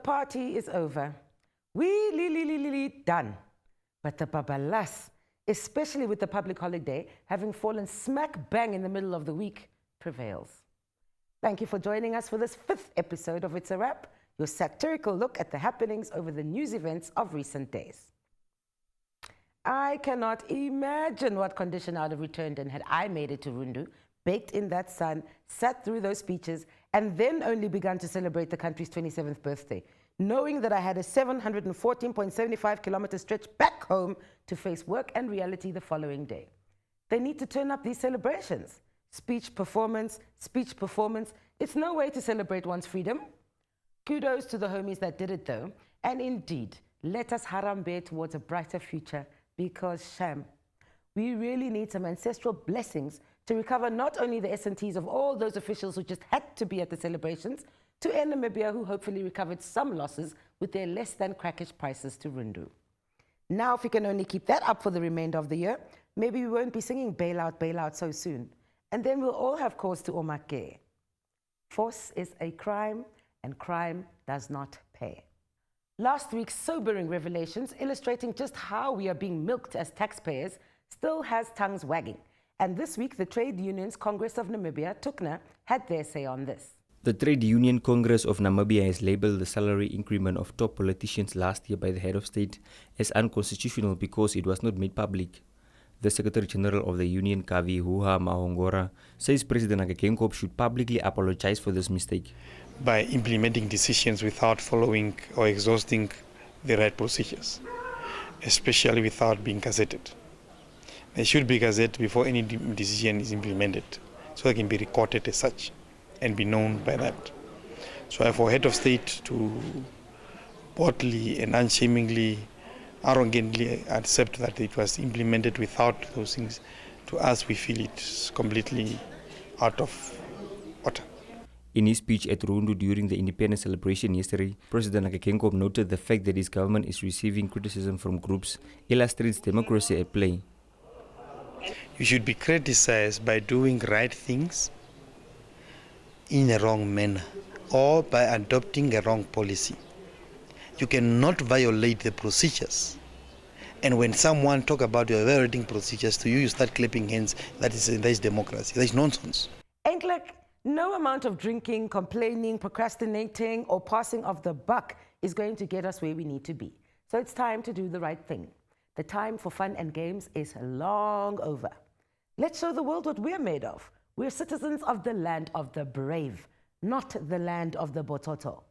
party is over. Done. But the babalas, especially with the public holiday having fallen smack bang in the middle of the week, prevails. Thank you for joining us for this 5th episode of It's a Wrap, your satirical look at the happenings over the news events of recent days. I cannot imagine what condition I'd have returned in had I made it to Rundu, baked in that sun, sat through those speeches, and then only begun to celebrate the country's 27th birthday, knowing that I had a 714.75 kilometer stretch back home to face work and reality the following day. They need to turn up these celebrations. Speech performance. It's no way to celebrate one's freedom. Kudos to the homies that did it though. And indeed, let us harambe towards a brighter future because sham, we really need some ancestral blessings to recover not only the S&Ts of all those officials who just had to be at the celebrations, to Air Namibia who hopefully recovered some losses with their less than crackish prices to Rundu. Now if we can only keep that up for the remainder of the year, maybe we won't be singing bailout so soon. And then we'll all have cause to omake. Force is a crime and crime does not pay. Last week's sobering revelations illustrating just how we are being milked as taxpayers still has tongues wagging. And this week, the Trade Unions Congress of Namibia, TUCNA, had their say on this. The Trade Union Congress of Namibia has labelled the salary increment of top politicians last year by the head of state as unconstitutional because it was not made public. The Secretary General of the union, Kavi Huha Mahongora, says President Gebhardt should publicly apologize for this mistake. By implementing decisions without following or exhausting the right procedures, especially without being gazetted. They should be gazetted before any decision is implemented, so they can be recorded as such and be known by that. So for head of state to boldly and unshamingly, arrogantly accept that it was implemented without those things, to us we feel it's completely out of order. In his speech at Rundu during the independence celebration yesterday, President Gebhardt noted the fact that his government is receiving criticism from groups illustrates democracy at play. You should be criticized by doing right things in a wrong manner or by adopting a wrong policy. You cannot violate the procedures. And when someone talk about your violating procedures to you, you start clapping hands. That is democracy. That is nonsense. Ain't like no amount of drinking, complaining, procrastinating, or passing of the buck is going to get us where we need to be. So it's time to do the right thing. The time for fun and games is long over. Let's show the world what we're made of. We're citizens of the land of the brave, not the land of the bototo.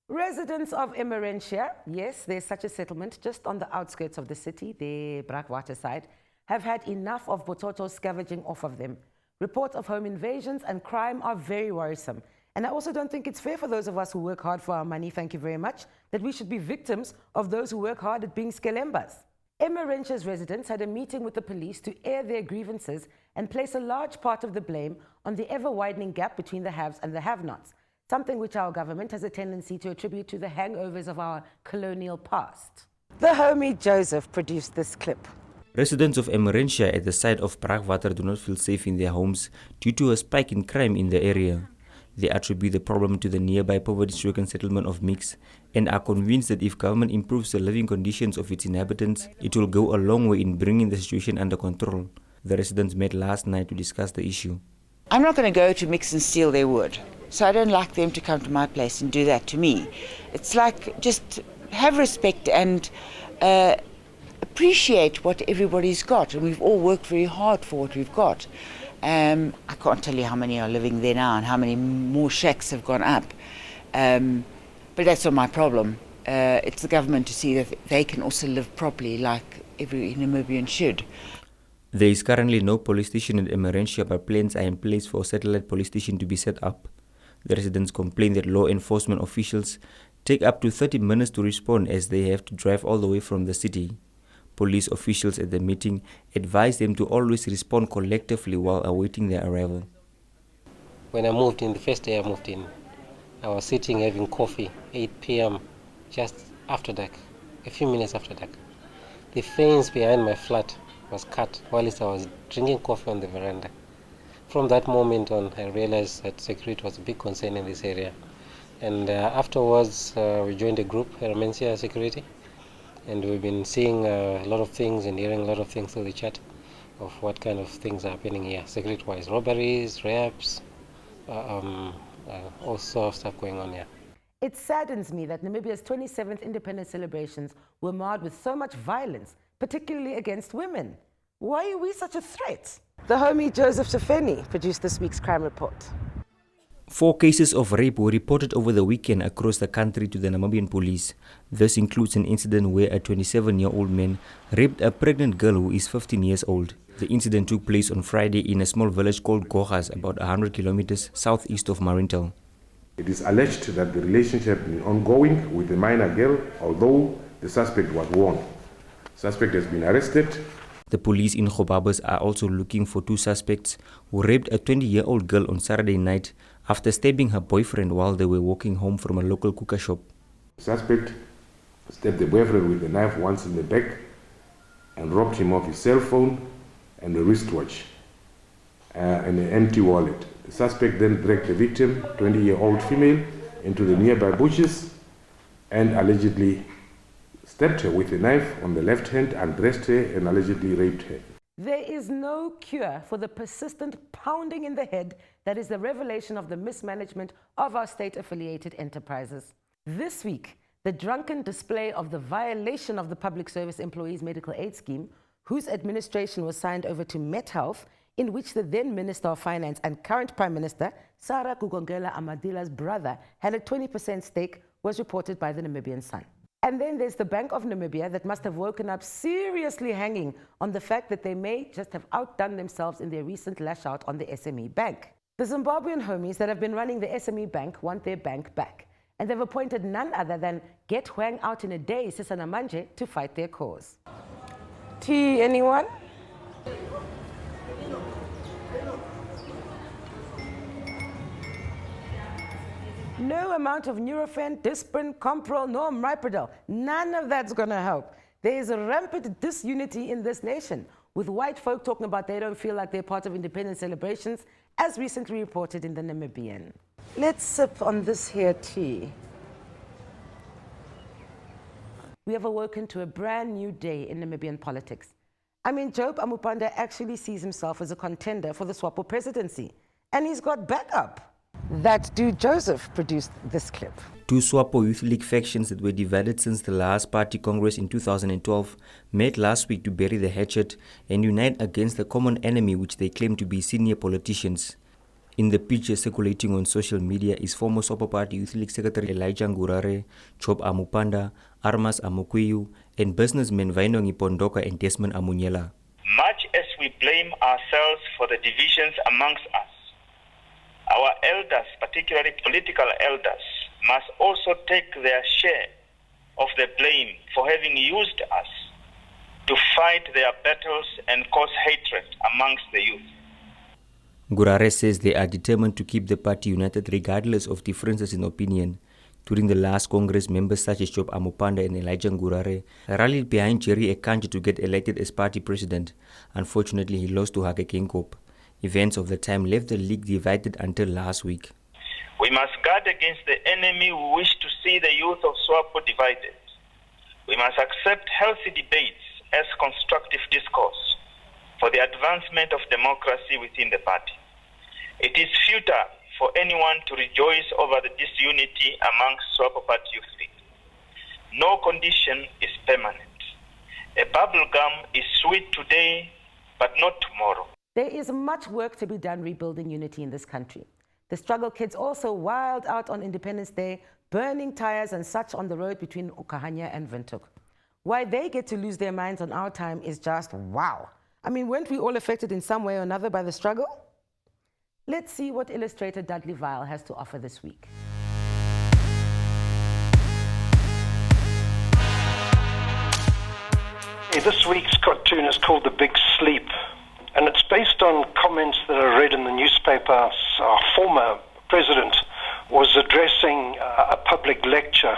Residents of Emmerentia, yes, there's such a settlement just on the outskirts of the city, the Brakwater side, have had enough of bototo scavenging off of them. Reports of home invasions and crime are very worrisome. And I also don't think it's fair for those of us who work hard for our money, thank you very much, that we should be victims of those who work hard at being skelembas. Emmerentia's residents had a meeting with the police to air their grievances and place a large part of the blame on the ever-widening gap between the haves and the have-nots, something which our government has a tendency to attribute to the hangovers of our colonial past. The homie Joseph produced this clip. Residents of Emmerentia at the site of Brakwater do not feel safe in their homes due to a spike in crime in the area. They attribute the problem to the nearby poverty-stricken settlement of Mix and are convinced that if government improves the living conditions of its inhabitants, it will go a long way in bringing the situation under control. The residents met last night to discuss the issue. I'm not going to go to Mix and steal their wood, so I don't like them to come to my place and do that to me. It's like just have respect and appreciate what everybody's got, and we've all worked very hard for what we've got. I can't tell you how many are living there now and how many more shacks have gone up, but that's not my problem. It's the government to see that they can also live properly like every Namibian should. There is currently no police station in Emmerentia, but plans are in place for a satellite police station to be set up. The residents complain that law enforcement officials take up to 30 minutes to respond as they have to drive all the way from the city. Police officials at the meeting advised them to always respond collectively while awaiting their arrival. When I moved in, the first day I moved in, I was sitting having coffee, 8 p.m., just after dark, a few minutes after dark. The fence behind my flat was cut whilst I was drinking coffee on the veranda. From that moment on, I realized that security was a big concern in this area. And afterwards, we joined a group, Emmerentia Security, and we've been seeing a lot of things and hearing a lot of things through the chat of what kind of things are happening here, security-wise, robberies, rapes, all sorts of stuff going on here. It saddens me that Namibia's 27th independence celebrations were marred with so much violence, particularly against women. Why are we such a threat? The homie Joseph Shafeni produced this week's crime report. 4 cases of rape were reported over the weekend across the country to the Namibian police. This includes an incident where a 27-year-old man raped a pregnant girl who is 15 years old. The incident took place on Friday in a small village called Gogas, about 100 kilometers southeast of Emmerentia. It is alleged that the relationship is ongoing with the minor girl, although the suspect was warned. Suspect has been arrested. The police in Gobabas are also looking for 2 suspects who raped a 20-year-old girl on Saturday night after stabbing her boyfriend while they were walking home from a local cooker shop. Suspect stabbed the boyfriend with a knife once in the back and robbed him of his cell phone and a wristwatch and an empty wallet. The suspect then dragged the victim, 20-year-old female, into the nearby bushes and allegedly stabbed her with a knife on the left hand, undressed her and allegedly raped her. There is no cure for the persistent pounding in the head that is the revelation of the mismanagement of our state-affiliated enterprises. This week, the drunken display of the violation of the Public Service Employees Medical Aid Scheme, whose administration was signed over to Met Health, in which the then Minister of Finance and current Prime Minister, Sarah Gugongela Amadila's brother, had a 20% stake, was reported by the Namibian Sun. And then there's the Bank of Namibia that must have woken up seriously hanging on the fact that they may just have outdone themselves in their recent lash out on the SME Bank. The Zimbabwean homies that have been running the SME Bank want their bank back. And they've appointed none other than Get Hwang Out in a Day, Sisana Manje, to fight their cause. Tea, anyone? No amount of Nurofen, Disprin, Comprol, nor Miprodol, none of that's going to help. There is a rampant disunity in this nation, with white folk talking about they don't feel like they're part of independence celebrations, as recently reported in the Namibian. Let's sip on this here tea. We have awoken to a brand new day in Namibian politics. I mean, Job Amupanda actually sees himself as a contender for the Swapo presidency, and he's got backup. That dude Joseph produced this clip. 2 Swapo Youth League factions that were divided since the last party congress in 2012 met last week to bury the hatchet and unite against the common enemy which they claim to be senior politicians. In the picture circulating on social media is former Swapo Party Youth League Secretary Elijah Ngurare, Job Amupanda, Armas Amukwiyu, and businessmen Vainongi Pondoka and Desmond Amunyela. Much as we blame ourselves for the divisions amongst us, our elders, particularly political elders, must also take their share of the blame for having used us to fight their battles and cause hatred amongst the youth. Ngurare says they are determined to keep the party united regardless of differences in opinion. During the last Congress, members such as Job Amupanda and Elijah Ngurare rallied behind Jerry Okahandja to get elected as party president. Unfortunately, he lost to Hage Geingob. Events of the time left the league divided until last week. We must guard against the enemy who wish to see the youth of Swapo divided. We must accept healthy debates as constructive discourse for the advancement of democracy within the party. It is futile for anyone to rejoice over the disunity amongst Swapo Party Youth League. No condition is permanent. A bubble gum is sweet today, but not tomorrow. There is much work to be done rebuilding unity in this country. The struggle kids also wild out on Independence Day, burning tires and such on the road between Okahandja and Windhoek. Why they get to lose their minds on our time is just wow. I mean, weren't we all affected in some way or another by the struggle? Let's see what illustrator Dudley Vile has to offer this week. This week's cartoon is called The Big Sleep, and it's based on comments that I read in the newspaper. Our former president was addressing a public lecture,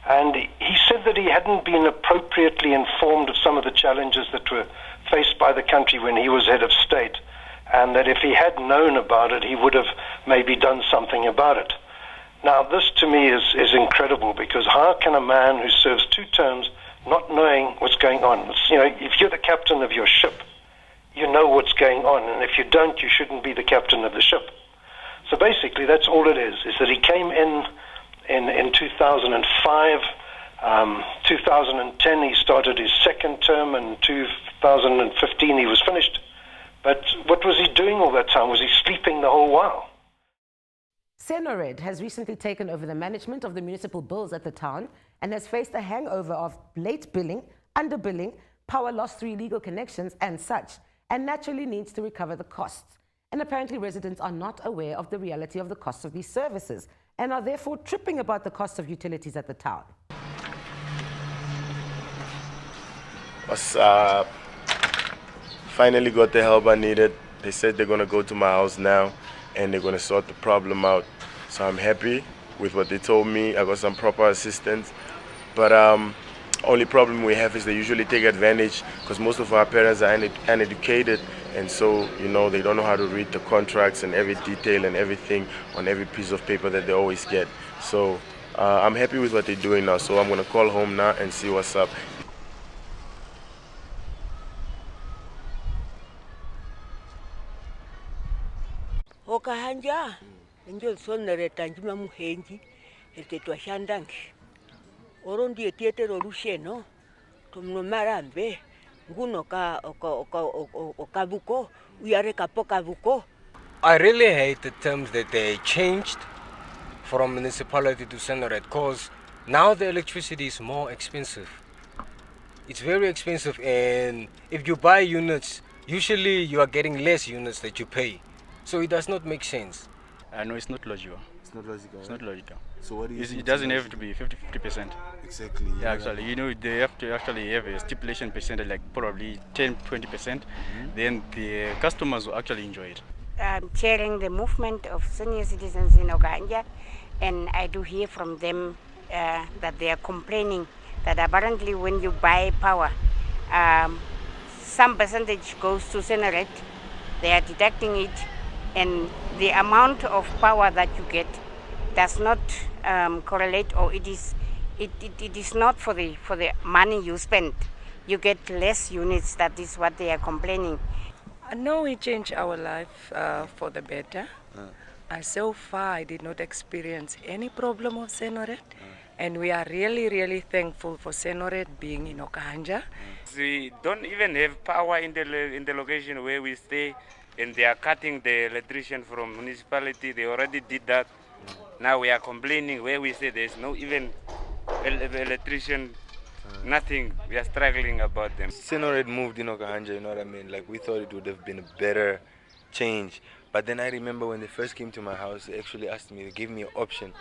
and he said that he hadn't been appropriately informed of some of the challenges that were faced by the country when he was head of state, and that if he had known about it, he would have maybe done something about it. Now, this to me is incredible, because how can a man who serves 2 terms not knowing what's going on? You know, if you're the captain of your ship, you know what's going on, and if you don't, you shouldn't be the captain of the ship. So basically, that's all it is that he came in 2005, 2010 he started his 2nd term, and 2015 he was finished. But what was he doing all that time? Was he sleeping the whole while? Senored has recently taken over the management of the municipal bills at the town and has faced a hangover of late billing, underbilling, power loss through illegal connections and such, and naturally needs to recover the costs. And apparently residents are not aware of the reality of the cost of these services and are therefore tripping about the cost of utilities at the town. What's up? Finally got the help I needed. They said they're gonna go to my house now and they're gonna sort the problem out. So I'm happy with what they told me. I got some proper assistance. But only problem we have is they usually take advantage because most of our parents are uneducated, and so, you know, they don't know how to read the contracts and every detail and everything on every piece of paper that they always get. So I'm happy with what they're doing now, so I'm gonna call home now and see what's up. Okahandja, njol sonere tanjima muhenji, etetwa shandangi. Orondi etiete rorusheno, tumno marambe, nguno okavuko, uyare kapokavuko. I really hate the terms that they changed from municipality to Senored, because now the electricity is more expensive. It's very expensive, and if you buy units, usually you are getting less units that you pay. So it does not make sense. No, it's not logical. It's not logical. It's not logical. So what do you think? It doesn't have to be 50%. Exactly. Yeah, actually, you know, they have to actually have a stipulation percentage, like probably 10-20%. Then the customers will actually enjoy it. I'm chairing the movement of senior citizens in Okahandja, and I do hear from them that they are complaining that apparently when you buy power, some percentage goes to Senored. They are deducting it, and the amount of power that you get does not correlate, or it is not for the money you spend. You get less units. That is what they are complaining. No, we changed our life for the better. So far, I did not experience any problem of Senored, and we are really, really thankful for Senored being in Okahandja. We don't even have power in the location where we stay, and they are cutting the electrician from municipality. They already did that. Now we are complaining where we say there's no even electrician, nothing. We are struggling about them. Senored moved in Okahandja, you know what I mean? Like, we thought it would have been a better change. But then I remember when they first came to my house, they actually asked me, they gave me an option.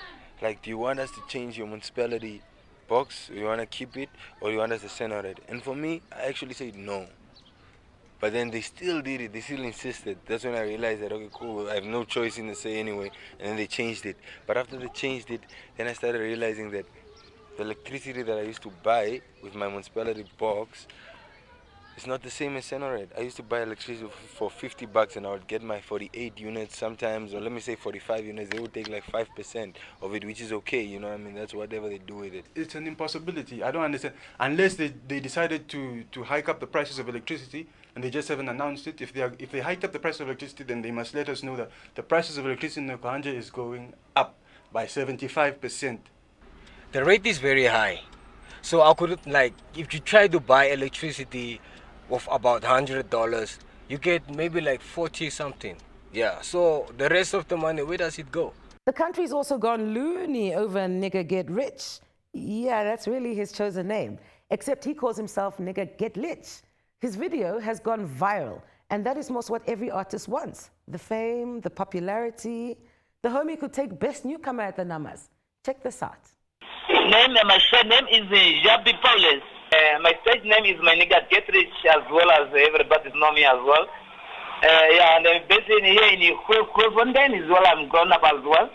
Like, do you want us to change your municipality box? Do you want to keep it? Or do you want us to Senored? And for me, I actually said no. But then they still did it. They still insisted. That's when I realized that, okay, cool, I have no choice in the say anyway. And then they changed it. But after they changed it, then I started realizing that the electricity that I used to buy with my municipality box is not the same as Senored. I used to buy electricity for $50 and I would get my 48 units sometimes, or let me say 45 units. They would take like 5% of it, which is okay, you know what I mean? That's whatever they do with it. It's an impossibility. I don't understand. Unless they decided to hike up the prices of electricity, and they just haven't announced it. If they hiked up the price of electricity, then they must let us know that the prices of electricity in Okahandja is going up by 75%. The rate is very high. So I couldn't, like, if you try to buy electricity of about $100, you get maybe like 40 something. Yeah, so the rest of the money, where does it go? The country's also gone loony over Nigga Get Rich. Yeah, that's really his chosen name. Except he calls himself Nigga Get Lich. His video has gone viral, and that is most what every artist wants. The fame, the popularity. The homie could take best newcomer at the Namas. Check this out. My surname is Jabi Paulus. My stage name is my nigga Get Rich, as well as everybody know me as well. And I'm based in here in Khofontein as well. I'm grown up as well.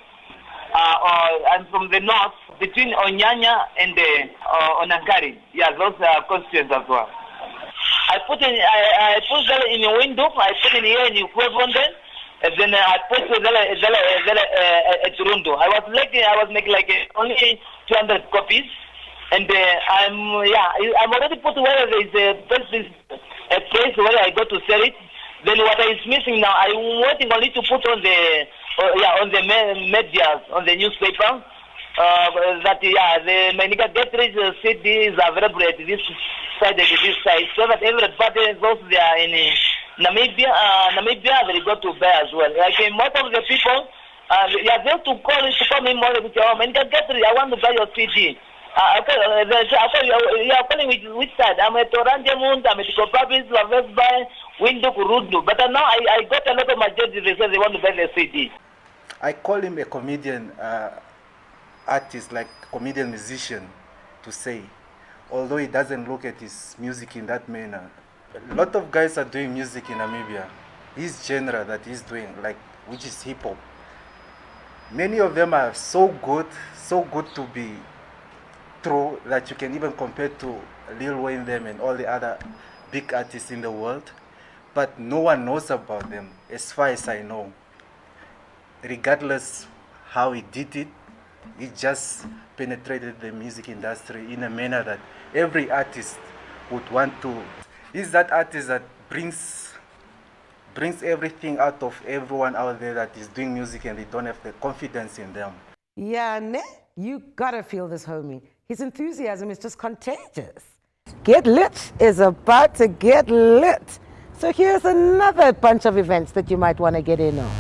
I'm from the north, between Onyanya and Onankari. Yeah, those are constituents as well. I put them in the window. I put in here in Khofontein. And then I put a Turundo. I was making like only 200 copies. And I'm already put where there is a place where I go to sell it. Then what is missing now, I'm waiting only to put on the media, on the newspaper. The Manica Getrich CD is available at this side, so that everybody, those they are in Namibia, they go to buy as well. Like most of the people, they are there to call me more. Manica Getrich, I want to buy your CD. You are calling which side? I'm at Oranjemund, I'm at Kopapis, Lavesby, Windhoek, Rudnu. But now I got a lot of my judges, they say they want to buy the CD. I call him a comedian artist, like comedian musician, to say, although he doesn't look at his music in that manner. A lot of guys are doing music in Namibia. His genre that he's doing, like, which is hip hop. Many of them are so good to be true that you can even compare to Lil Wayne them and all the other big artists in the world. But no one knows about them, as far as I know. Regardless how he did it, he just penetrated the music industry in a manner that every artist would want to. He's that artist that brings everything out of everyone out there that is doing music and they don't have the confidence in them. Yeah, ne? You gotta feel this, homie. His enthusiasm is just contagious. Get Lit is about to get lit. So here's another bunch of events that you might want to get in on.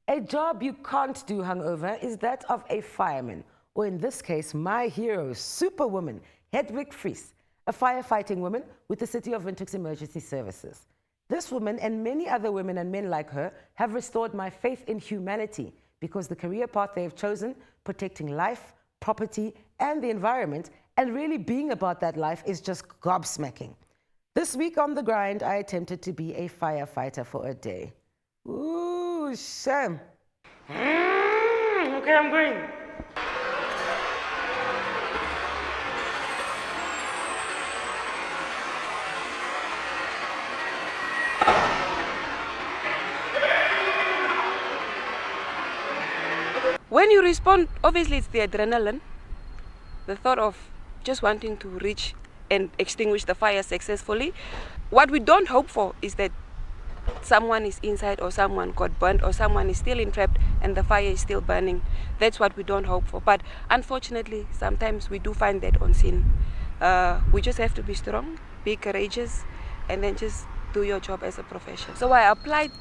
A job you can't do hungover is that of a fireman, or in this case, my hero, superwoman, Hedwig Fries, a firefighting woman with the City of Windhoek's emergency services. This woman and many other women and men like her have restored my faith in humanity because the career path they have chosen, protecting life, property, and the environment, and really being about that life is just gobsmacking. This week on The Grind, I attempted to be a firefighter for a day. Ooh, shame. Okay, I'm going. When you respond, obviously it's the adrenaline, the thought of just wanting to reach and extinguish the fire successfully. What we don't hope for is that someone is inside or someone got burnt or someone is still entrapped and the fire is still burning. That's what we don't hope for. But unfortunately, sometimes we do find that on scene. We just have to be strong, be courageous, and then just do your job as a profession. So I applied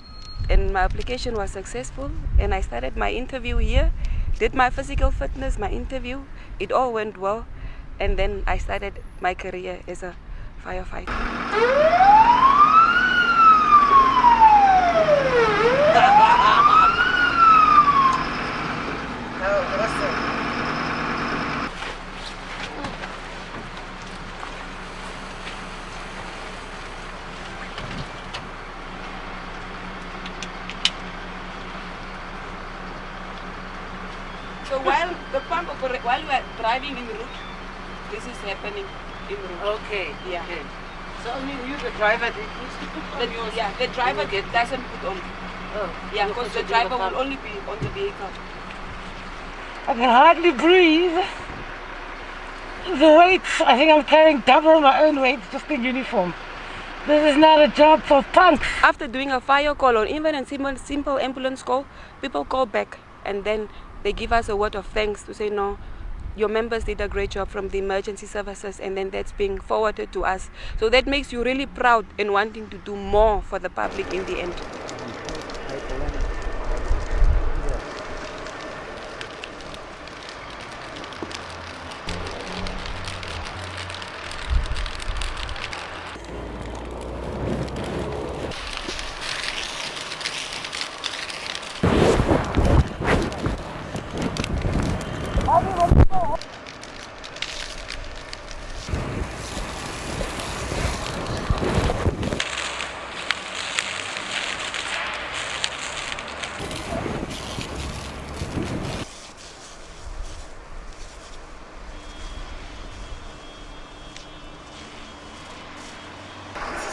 and my application was successful and I started my interview here, did my physical fitness, my interview, it all went well, and then I started my career as a firefighter. So while we are driving en route, this is happening en route. Okay. Yeah. Okay. So only you, the driver, the driver doesn't put on. Oh. Yeah, because the driver will only be on the vehicle. I can hardly breathe. The weight, I think I'm carrying double my own weight just in uniform. This is not a job for punks. After doing a fire call or even a simple ambulance call, people call back and then they give us a word of thanks to say, no, your members did a great job from the emergency services, and then that's being forwarded to us. So that makes you really proud and wanting to do more for the public in the end. This is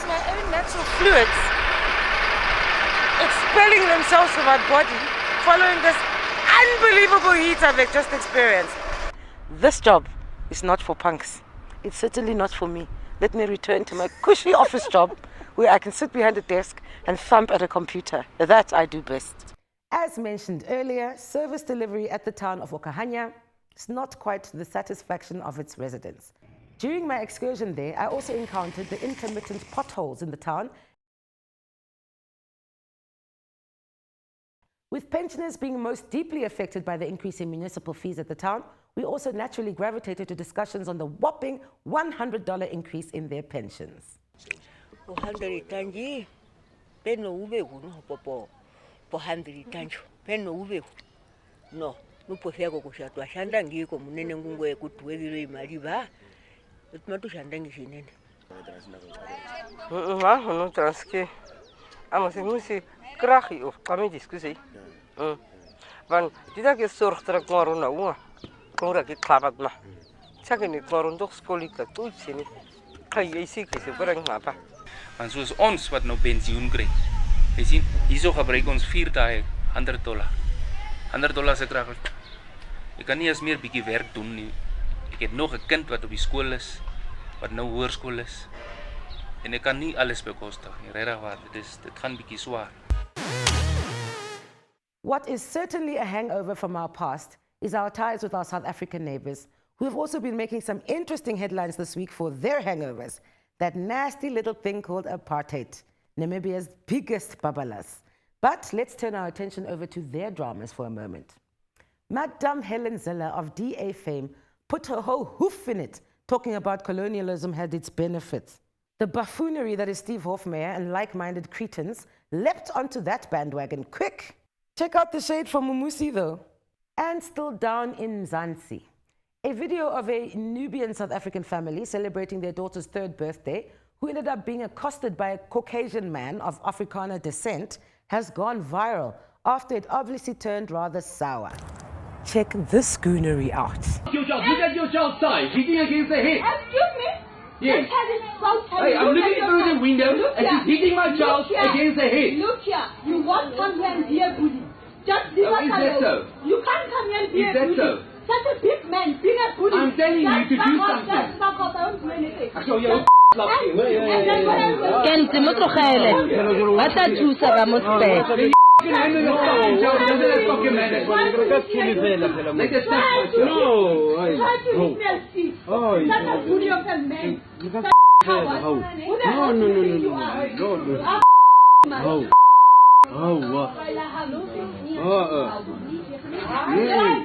my own natural fluids expelling themselves from my body following this unbelievable heat I've just experienced. This job is not for punks. It's certainly not for me. Let me return to my cushy office job where I can sit behind a desk and thump at a computer. That I do best. As mentioned earlier, service delivery at the town of Okahandja is not quite to the satisfaction of its residents. During my excursion there, I also encountered the intermittent potholes in the town. With pensioners being most deeply affected by the increase in municipal fees at the town, we also naturally gravitated to discussions on the whopping $100 increase in their pensions. Want die dag is zorg dat ik maar rond kom dat ik klaar maar zeg niet maar rond toch school dat toe zien kan jy seker se bring maar pa want soos ons wat nou pensioen kry jy sien hierso gebruik ons 4 dae $100 $100 se krag ek kan nie eens meer bietjie werk doen nie ek het nog 'n kind wat op die skool is wat nou hoërskool is en ek kan nie alles bekostig nie regtig waar dit gaan bietjie swaar. What is certainly a hangover from our past is our ties with our South African neighbors, who have also been making some interesting headlines this week for their hangovers. That nasty little thing called apartheid, Namibia's biggest babalas. But let's turn our attention over to their dramas for a moment. Madame Helen Ziller of DA fame put her whole hoof in it, talking about colonialism had its benefits. The buffoonery that is Steve Hofmeyer and like-minded cretins leapt onto that bandwagon quick. Check out the shade from Mumusi though. And still down in Mzansi, a video of a Nubian South African family celebrating their daughter's 3rd birthday, who ended up being accosted by a Caucasian man of Afrikaner descent, has gone viral after it obviously turned rather sour. Check this goonery out. Look at your child size, hitting against the head. Excuse me? Yes. Hey, I'm looking through the window and she's hitting my child against the head. Look here, you won't come here and be a bully. Just leave us Is that alone. so? You can't come here and be Is a that bully. so? Such a big man, being a bully. I'm telling you to do something. Just fuck off, I won't do anything. I show you. Kente mo tlogele ba tla thusa ba mo speke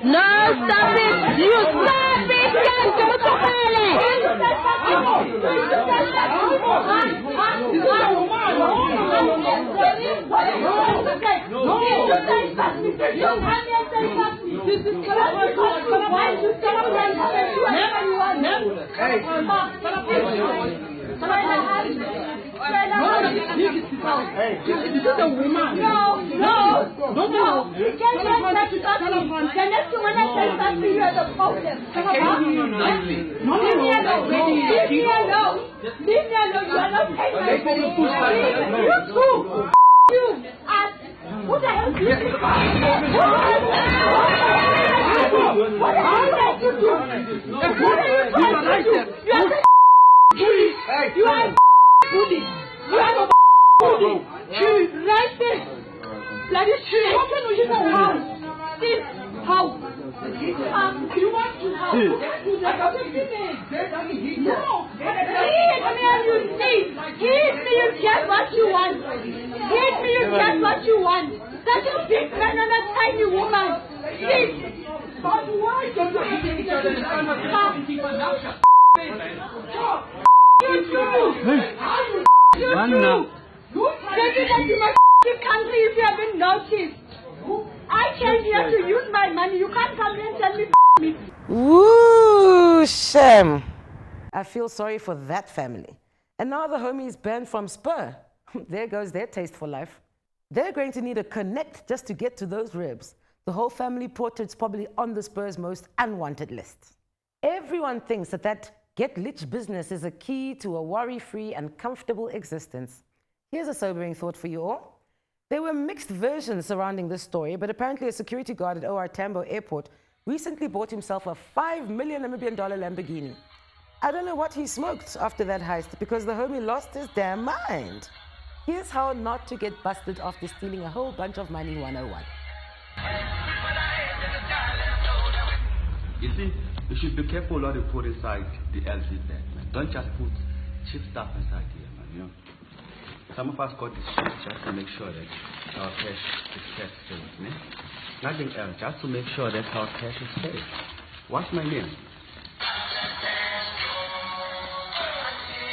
No, stop it! You stop it! Kente mo tlogele Hey, this is a woman. No. You can't get that telephone. The next one I say that to you is a problem. Leave me alone. You are not paying my You too. You. Who the hell do you think? What are you trying to do? You are a bully. You are a bully. She is right there. Bloody shit. How can you even house? This house. You want to house? You can't do that. No. You hit me, you get what you want. Hit me, you get what you want. Such a big man and a tiny woman. Please. But why don't you hit each other and stand up and keep on out? Take it into my country if you haven't noticed. I came here to use my money. You can't come here and tell me. Woo, shame. I feel sorry for that family. And now the homies banned from Spur. There goes their taste for life. They're going to need a connect just to get to those ribs. The whole family portrait's probably on the Spur's most unwanted list. Everyone thinks that get-rich business is a key to a worry-free and comfortable existence. Here's a sobering thought for you all. There were mixed versions surrounding this story, but apparently a security guard at OR Tambo Airport recently bought himself a $5 million Lamborghini. I don't know what he smoked after that heist because the homie lost his damn mind. Here's how not to get busted after stealing a whole bunch of money 101. You see, you should be careful what you put inside the LC bag, man. Don't just put cheap stuff inside here, man, you know. Some of us got this shit just to make sure that our cash is kept safe, man. Nothing else, just to make sure that our cash is safe. What's my name?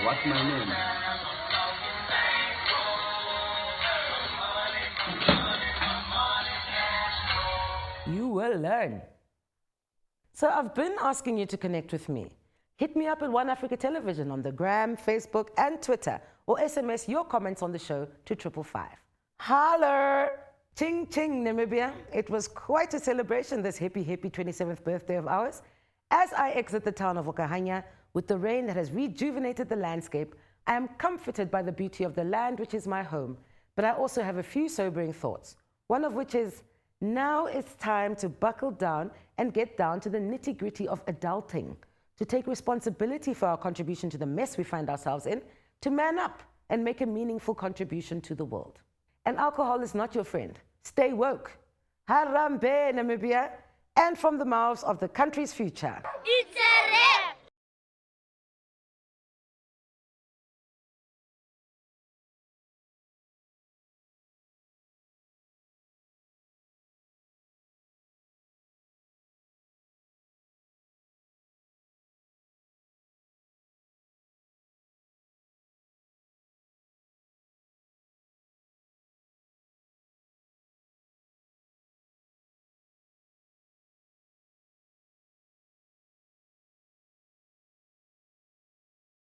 What's my name? You will learn. So I've been asking you to connect with me. Hit me up at One Africa Television on the Gram, Facebook, and Twitter, or SMS your comments on the show to 555. Holler! Ching ching, Namibia. It was quite a celebration this hippie 27th birthday of ours. As I exit the town of Okahandja, with the rain that has rejuvenated the landscape, I am comforted by the beauty of the land which is my home, but I also have a few sobering thoughts, one of which is, now it's time to buckle down and get down to the nitty-gritty of adulting, to take responsibility for our contribution to the mess we find ourselves in, to man up and make a meaningful contribution to the world. And alcohol is not your friend. Stay woke. Harambe, Namibia, and from the mouths of the country's future. It's a rap!